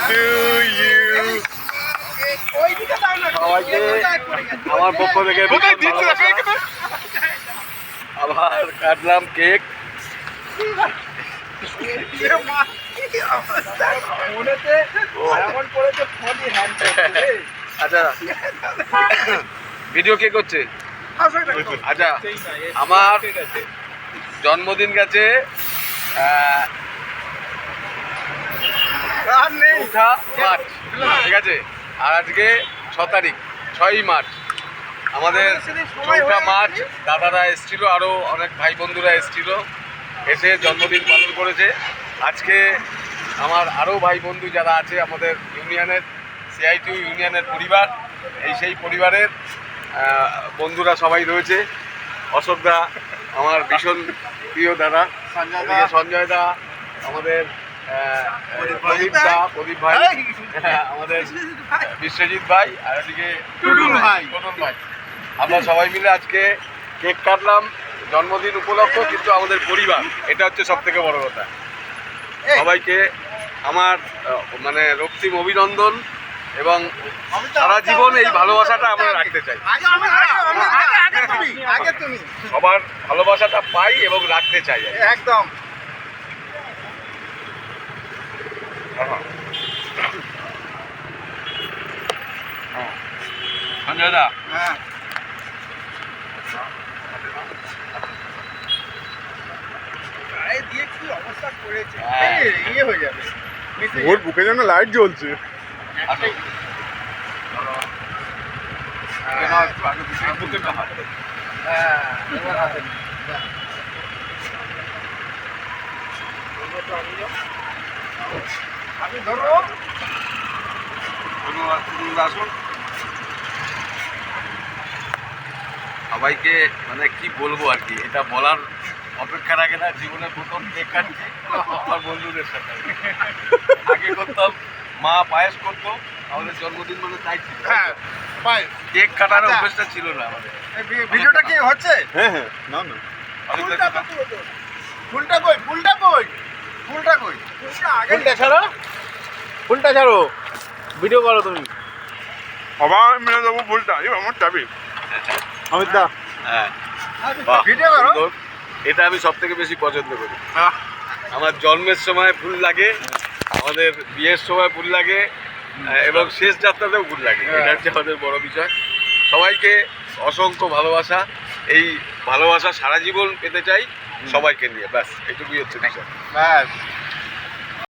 to you. সবাইকে আমার পক্ষ থেকে আবার কাটলাম কেক। আচ্ছা ভিডিও কে করছে? আচ্ছা আমার জন্মদিন গেছে মার্চ, ঠিক আছে, আর আজকে 6 তারিখ 6ই মার্চ। আমাদের 4 মার্চ দাদারা এসেছিলো, আরও অনেক ভাই বন্ধুরা এসেছিলো, এসে জন্মদিন পালন করেছে। আজকে আমার আরও ভাই বন্ধু যারা আছে আমাদের ইউনিয়নের CI2 ইউনিয়নের পরিবার, সেই পরিবারের বন্ধুরা সবাই রয়েছে। অশোকদা আমার ভীষণ প্রিয় দাদা, সঞ্জয় দা, আমাদের প্রদীপ ভাই, আমাদের বিশ্বজিৎ ভাই, আর এদিকে টুটুল ভাই। আমরা সবাই মিলে আজকে কেক কাটলাম জন্মদিন উপলক্ষ, কিন্তু আমাদের পরিবার, এটা হচ্ছে সব থেকে বড় কথা। সবাইকে আমার মানে রক্তিম অভিনন্দন, এবং সারা জীবন এই ভালোবাসাটা আমরা রাখতে চাই। সবার ভালোবাসাটা পাই এবং রাখতে চাই একদম। সঞ্জয় দা, ওর বুকে যেন লাইট জ্বলছে। আমি ধরো আসুন। সবাইকে মানে কি বলবো আর কি, এটা বলার অপেক্ষা রাখে না। জীবনে প্রথম কেক কাটছি আমার বন্ধুদের সাথে। আগে করতাম মা পায়েস করতো, আমাদের জন্মদিন মানে তাই ছিল, কেক কাটার অভ্যেসটা ছিল না আমাদের। ভিডিওটা কি হচ্ছে? হ্যাঁ হ্যাঁ, না না, ফুলটা কই? ফুলটা ছাড়ো, ভিডিও করো তুমি। আবার মেরে দেবো ফুলটা, আমার চাবি অমিত দা। হ্যাঁ, ভিডিও করো। এটা আমি সব থেকে বেশি পছন্দ করি। আমার জন্মের সময় ফুল লাগে, আমাদের বিয়ের সময় ফুল লাগে, এবং শেষ যাত্রাতেও ফুল লাগে। এটা হচ্ছে আমাদের বড় বিষয়। সবাইকে অসংখ্য ভালোবাসা, এই ভালোবাসা সারা জীবন পেতে চাই সবাইকে নিয়ে, ব্যাস এটুকুই হচ্ছে বিষয়। ব্যাস।